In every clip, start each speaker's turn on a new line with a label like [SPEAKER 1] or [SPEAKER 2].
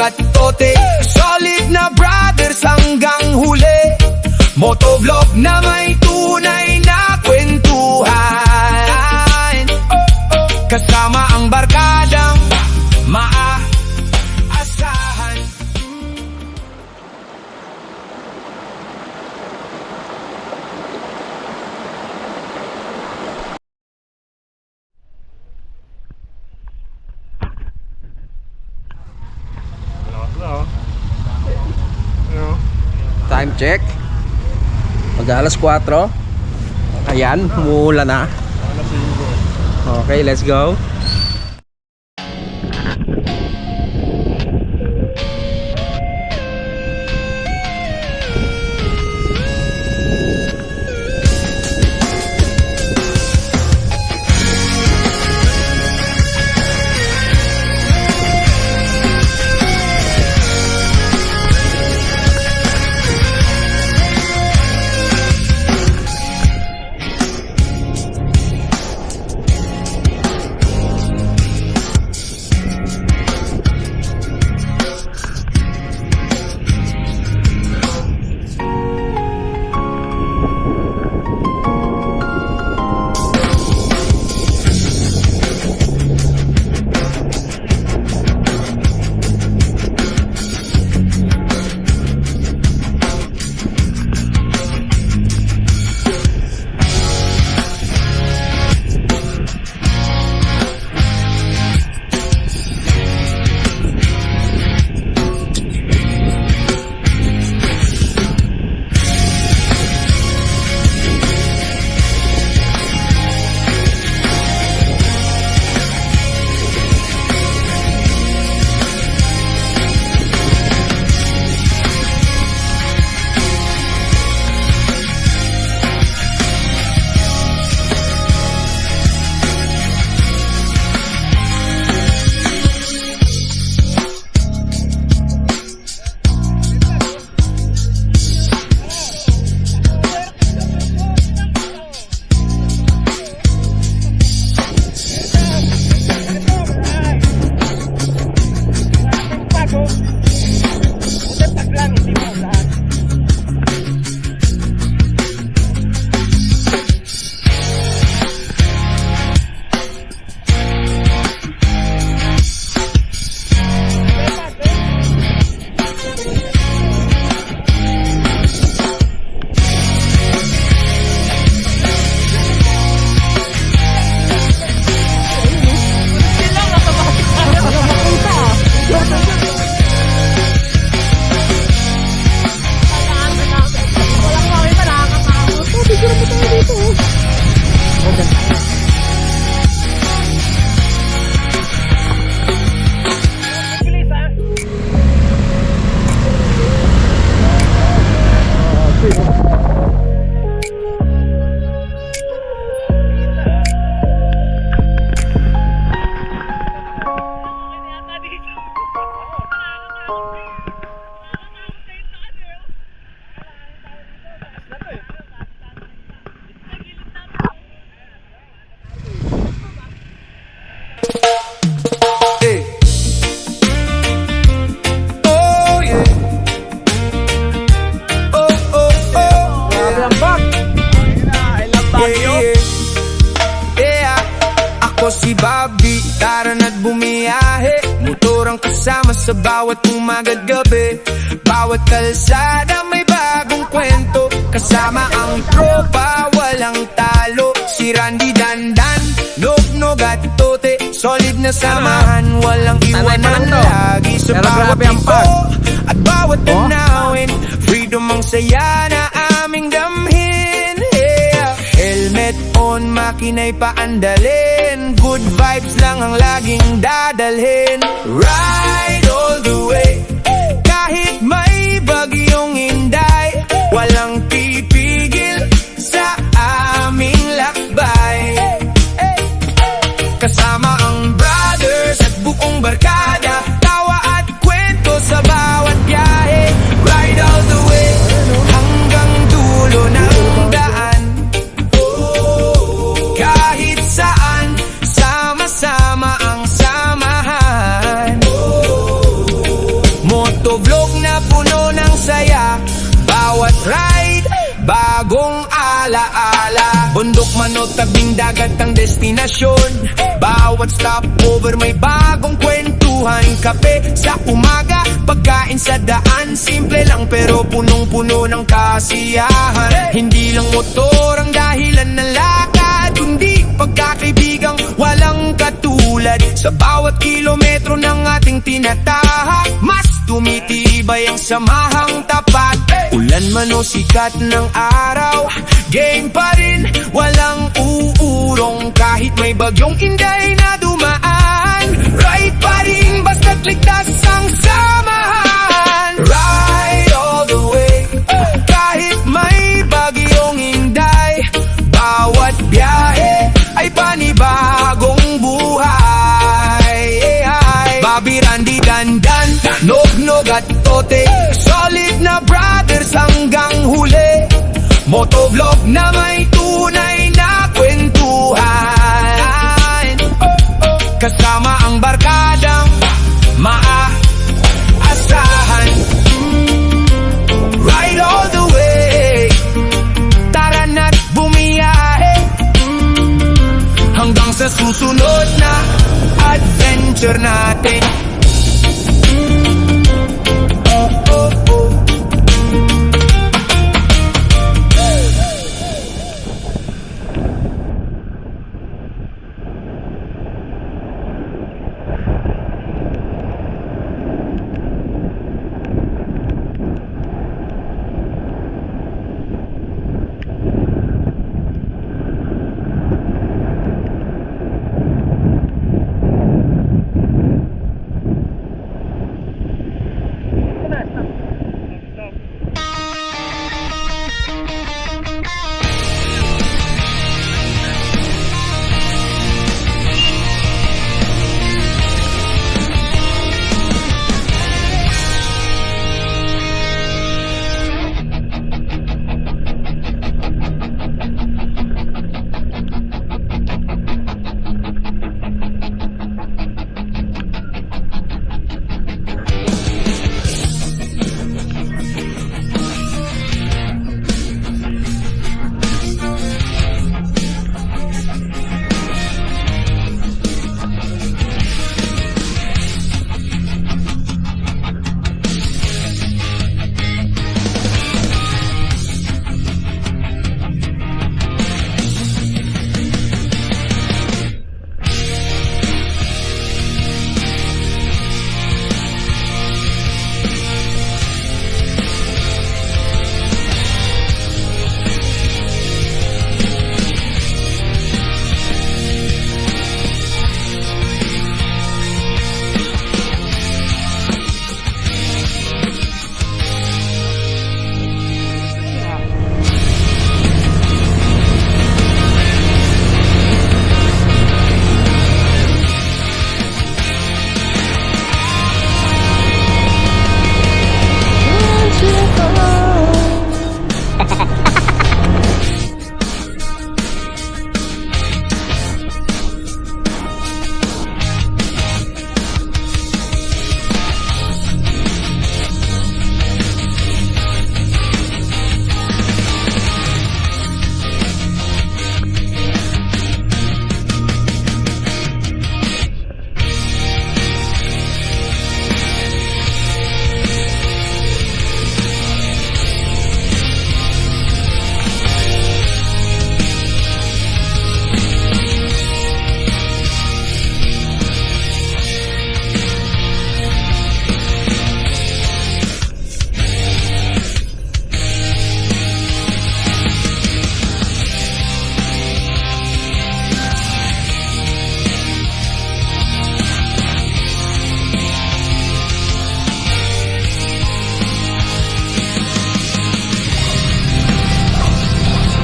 [SPEAKER 1] gatitote. Solid na brothers hanggang huli. Motovlog na may tunay na kwentuhan. Kasama ang barkadang maaasahan.
[SPEAKER 2] Time check. Mag-alas 4. Ayan, umuulan na. Okay, let's go.
[SPEAKER 1] Si Bobby, tara na't bumiyahe. Motor ang kasama sa bawat umaga't gabi. Bawat kalsada may bagong kwento. Kasama ang tropa, walang talo. Si Randy Dandan, Nognog at Tote. Solid na samahan, walang iwanan. Lagi sa bawat ito at bawat tanawin. Freedom ang saya na aming damhin. Helmet on, makina'y paandalin. Good vibes lang ang laging dadalhin. Ride all the way, kahit may bagyong inday. Walang pipigil sa aming lakbay. Kasama ang brothers at buong barkada. Tawa at kwento sa bawat biyahe. Ride all the way, hanggang dulo ng daan. Kahit saan, sama-sama ang samahan. Motovlog na puno ng saya, bawat ride, bagong alaala. Bundok man o tabing dagat ang destinasyon, bawat stopover may bagong kwentuhan. Kape sa umaga, pagkain sa daan, simple lang pero punong-puno ng kasiyahan. Hindi lang motor ang dahilan ng lakad, kundi pagkakaibigang walang katulad. Sa bawat kilometro ng ating tinatahak, mas tumitibay ang samahang tapat. Ulan man o sikat ng araw, game pa rin, walang uurong. Kahit may bagyong inday na dumaan, right pa rin basta't ligtas ang samahan. Ride all the way, kahit may bagyong inday, bawat biyahe ay panibagong buhay. Bobby, Randy, Dandan, Nognog at Tote, solid na brothers hanggang huli. Motovlog na may tunay na kwentuhan, kasama ang barkadang maaasahan. Ride all the way, tara na't bumiyahe, hanggang sa susunod na adventure natin.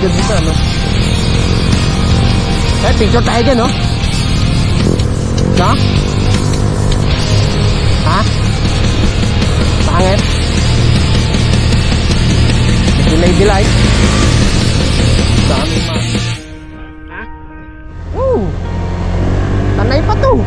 [SPEAKER 2] Ganda dito, no? Kahit picture tayo dyan, no? No? Ha? Pangit? Delay. Dami ma. Ha? Tanay pa to.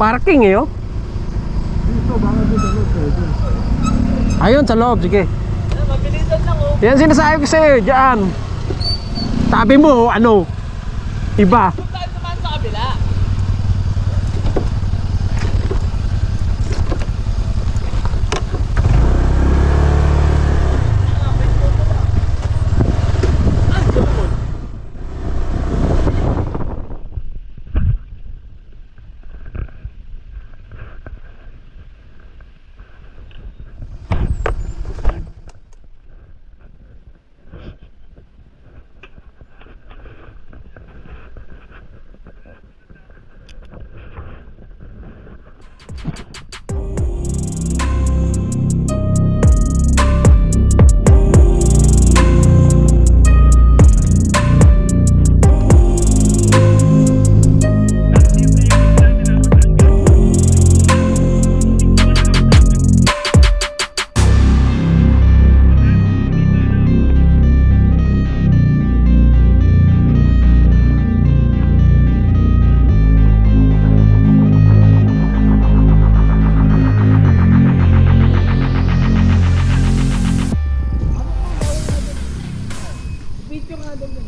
[SPEAKER 2] parking eh, oh. Ayun, sa loob, sige.
[SPEAKER 3] Mabilisan lang oh.
[SPEAKER 2] Yan sinasabi ko sa'yo, dyan. Sabi mo, ano, iba.
[SPEAKER 3] Saan naman sa kabila?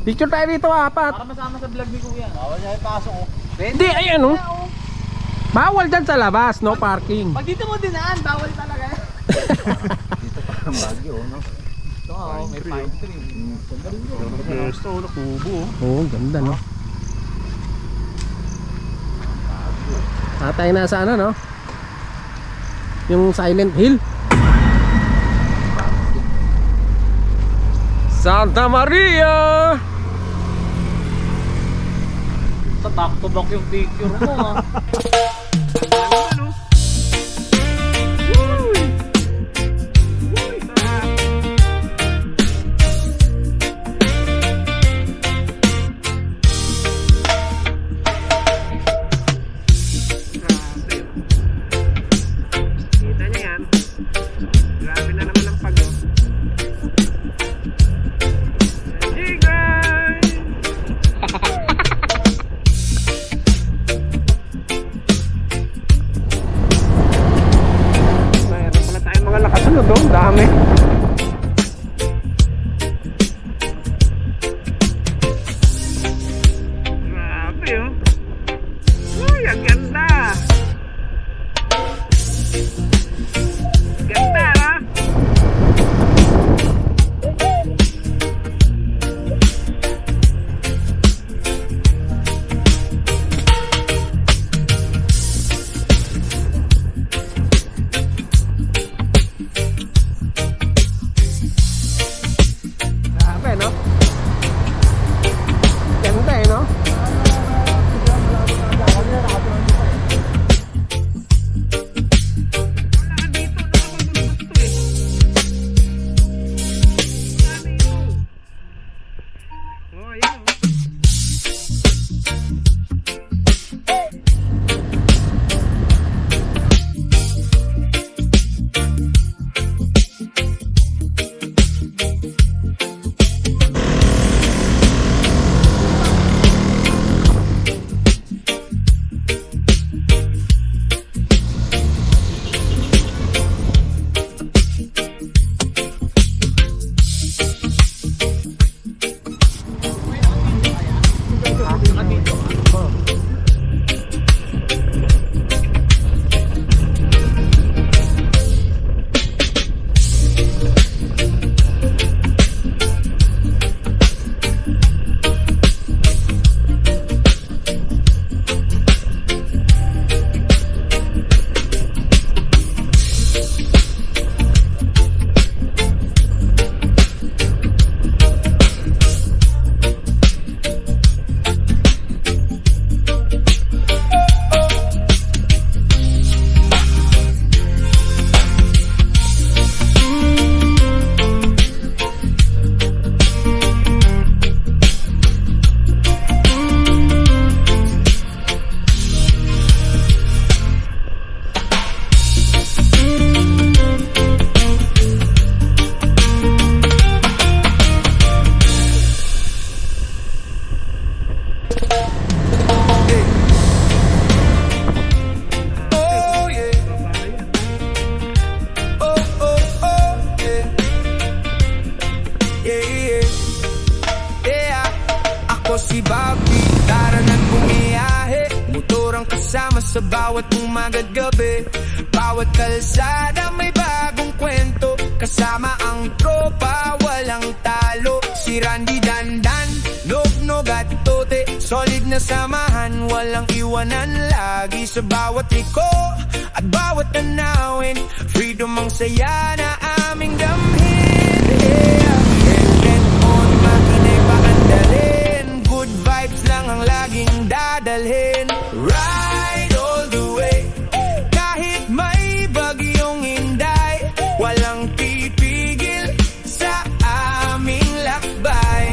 [SPEAKER 2] Picture tayo dito, apat.
[SPEAKER 3] Para masama sa vlog ni Kuya. Bawal niya ipasok oh.
[SPEAKER 2] Hindi, ayan, oh. Bawal dyan sa labas, no parking.
[SPEAKER 3] Pag dito mo dinaan, bawal talaga.
[SPEAKER 4] Dito parang bagyo, no?
[SPEAKER 3] Ito oh, may pine tree.
[SPEAKER 4] Gusto, nakubo.
[SPEAKER 2] Oo, ganda, no? Tatay na sa ano, no? Yung Silent Hill. Santa Maria!
[SPEAKER 3] Sa back to back yung picture mo ah.
[SPEAKER 2] Kita niya yan. Grabe na naman ang pag-o. Mayroon pala tayong mga nakasunod doon. Dami. Grabe oh. Uy, ang ganda. Ganda na.
[SPEAKER 1] sa bawat umaga't gabi. Bawat kalsada may bagong kwento, kasama ang tropa, walang talo. Si Randy, Dandan, Nognog at Tote, solid na samahan, walang iwanan. Lagi sa bawat liko at bawat tanawin, freedom ang saya na aming damhin. Helmet on, makinay paandalin, good vibes lang ang laging dadalhin. Ride all the way, kahit may bagyong inday, walang pipigil sa aming lakbay.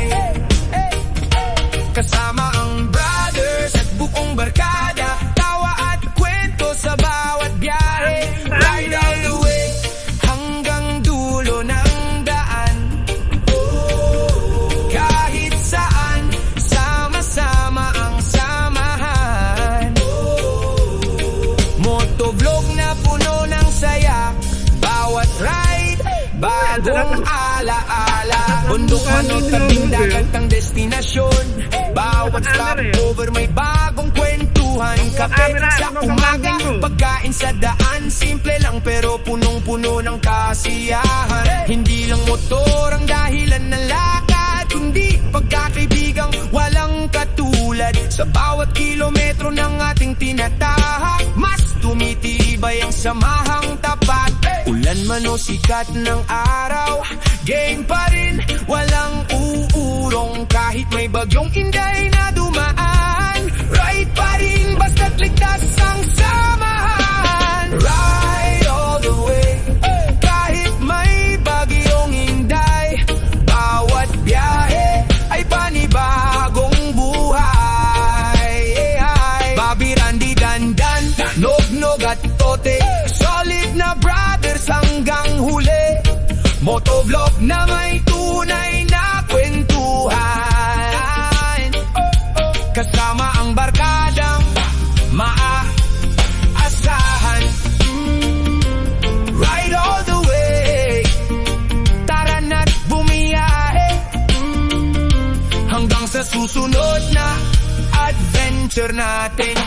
[SPEAKER 1] Kasama ang brothers at buong barkada, tawa at kwento sa bawat biyahe. Ride all the way, hanggang dulo ng daan. Kahit saan, sama-sama ang samahan. Motovlog na puno ng saya, bawat ride, bagong alaala. Bundok man o tabing dagat ang destinasyon, bawat stopover may bagong kwentuhan. Kape sa umaga, pagkain sa daan, simple lang pero punong-puno ng kasiyahan. Hindi lang motor ang dahilan ng lakad, kundi pagkakaibigang walang katulad. Sa bawat kilometro ng ating tinatahak, mas tumitibay ang samahang tapat. Ulan man o sikat ng araw, game pa rin, walang uurong. Kahit may bagyong inday na dumaan, ride pa rin basta't ligtas ang samahan. Ride all the way, kahit may bagyong inday, bawat biyahe ay panibagong buhay. Bobby, Randy, Dandan, Nognog at Tote, solid na brothers hanggang huli. Motovlog na may tunay na kwentuhan, kasama ang barkadang maaasahan. Ride all the way, tara na't bumiyahe, hanggang sa susunod na adventure natin.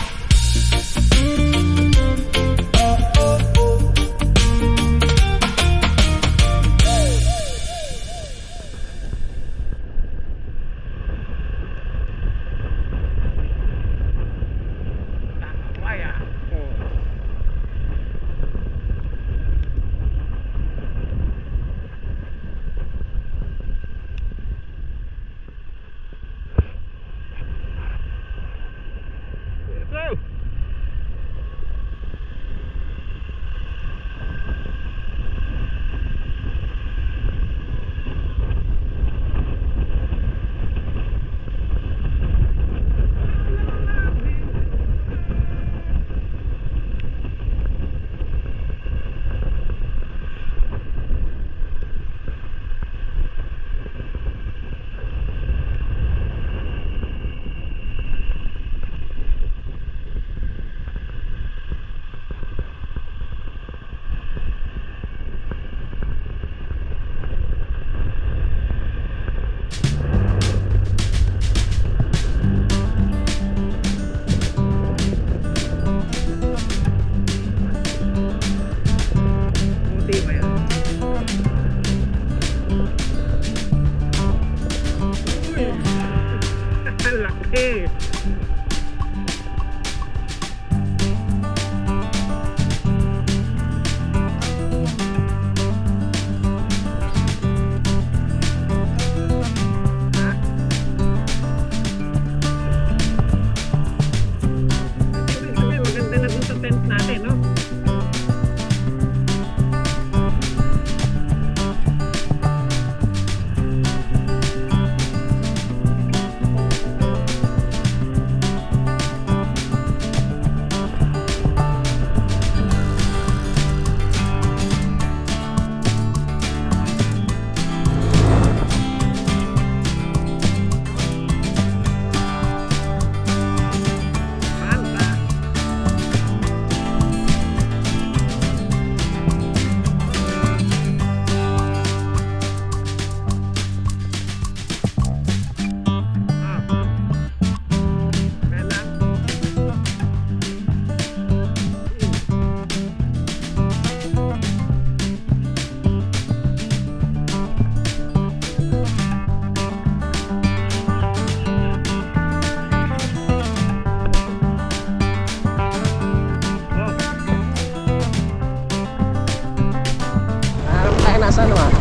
[SPEAKER 2] nasa ano ah.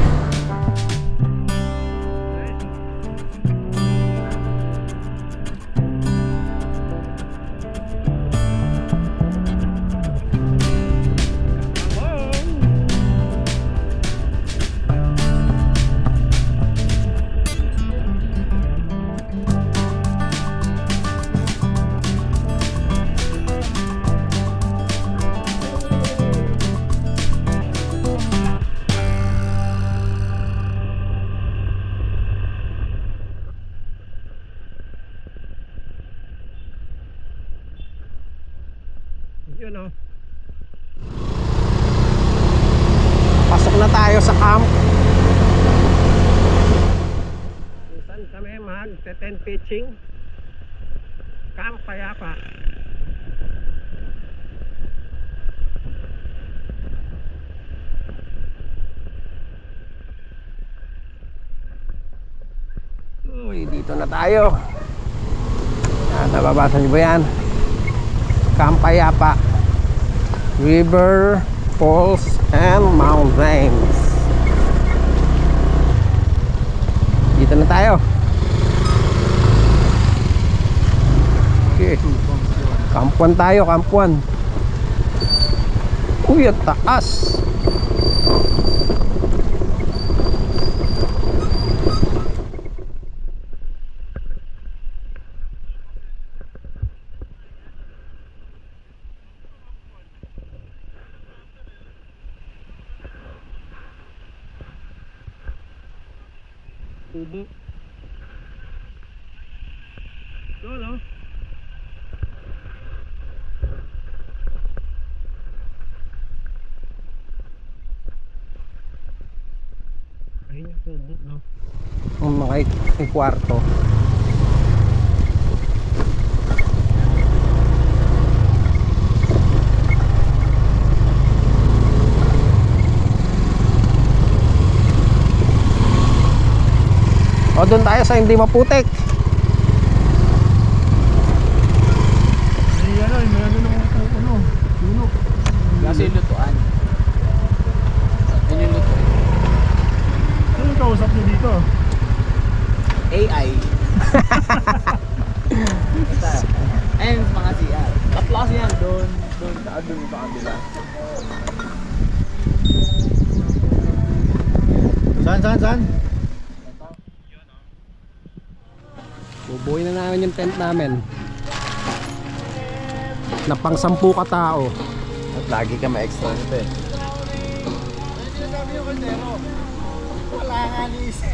[SPEAKER 2] Yun o. Pasok na tayo sa camp. Saan kami mag-tent pitching? Camp Payapa. Uy, dito na tayo. Nababasa niyo ba yan? Camp Payapa, river, falls, and mountains. Dito na tayo. Okay. Kampuan tayo, kampuan. Uy, at taas. Tubo. Solo. Ayun yung tubo, no? Ang mga kwarto. O doon tayo sa hindi maputik.
[SPEAKER 4] May ano ng puno.
[SPEAKER 3] Kasi lutuan. Yun yung lutuan.
[SPEAKER 4] Ano yung kausap niyo dito?
[SPEAKER 3] AI. Ito. Ayun, mga CR. Tatlo kasi yan. Doon sa kabila.
[SPEAKER 4] Saan?
[SPEAKER 2] Bubuhay na namin yung tent namin. Na pang 10 katao.
[SPEAKER 4] At lagi ka ma-extra nito eh.
[SPEAKER 3] Wala nga ni isa.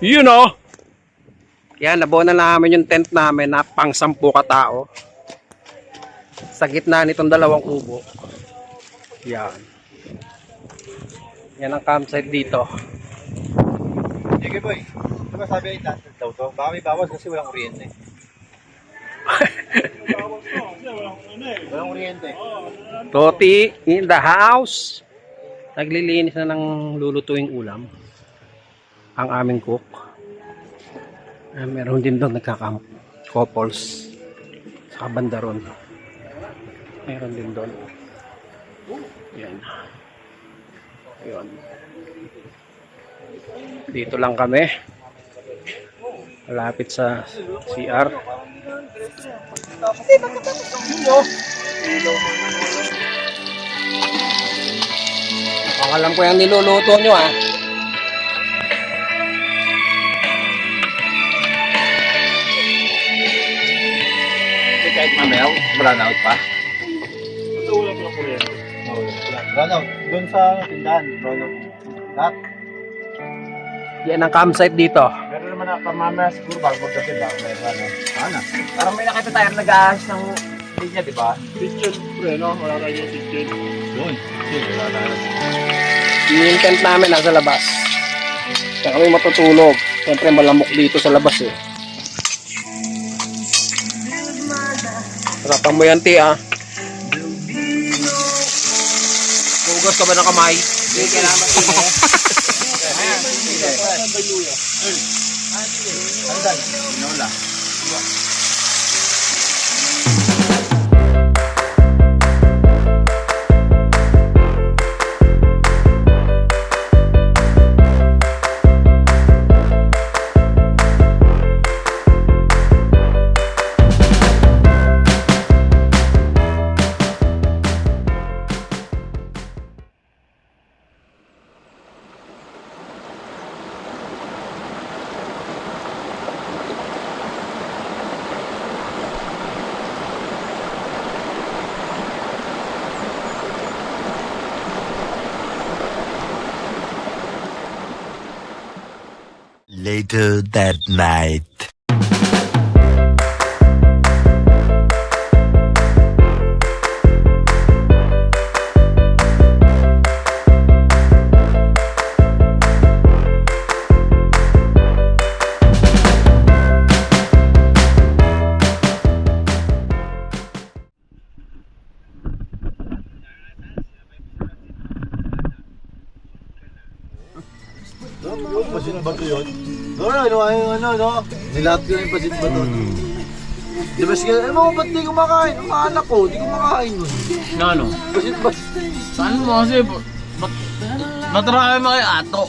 [SPEAKER 2] You know. Yan, nabuo na namin yung tent namin na pang 10 katao. Sa gitna nitong 2 kubo. Yan. Yan ang campsite dito.
[SPEAKER 4] Sige boy, di ba sabi ay tatas daw to? Baka may bawas kasi walang kuryente. Walang kuryente.
[SPEAKER 2] Toti in the house. Naglilinis na ng lulutuing ulam. Ang aming cook. Meron din doon nagkakamp. Couples. Sa banda ron. Meron din doon. Yan. Yun. Dito lang kami. Malapit sa CR. Alam ko yung niluluto nyo ah.
[SPEAKER 4] Kahit mamaya, brown out pa. Brown out. Doon sa tindahan, brown out. Lahat.
[SPEAKER 2] Yan ang campsite dito.
[SPEAKER 4] Meron naman na pamamaya siguro bago magkape ba? Meron na. Sana.
[SPEAKER 3] Parang may nakita tayo nag-ahas ng linya, di ba?
[SPEAKER 4] Doon. Sige, wala na.
[SPEAKER 2] Yung tent namin nasa labas. Kaya kami matutulog. Siyempre malamok dito sa labas eh. Sarapan mo yan, ti ah. Hugas ka ba ng kamay?
[SPEAKER 3] Hindi, kailangan mo.
[SPEAKER 4] Andan. Inola.
[SPEAKER 5] Later that night.
[SPEAKER 4] Yung pasin ba ito yun? No? Nilat ko yung pasin ba ito? Di ba sige, ba't di kumakain? Ang mga anak ko, di kumakain nun.
[SPEAKER 3] Ano?
[SPEAKER 4] Pasin ba?
[SPEAKER 3] Saan mo kasi? Matrami mo kay Ato.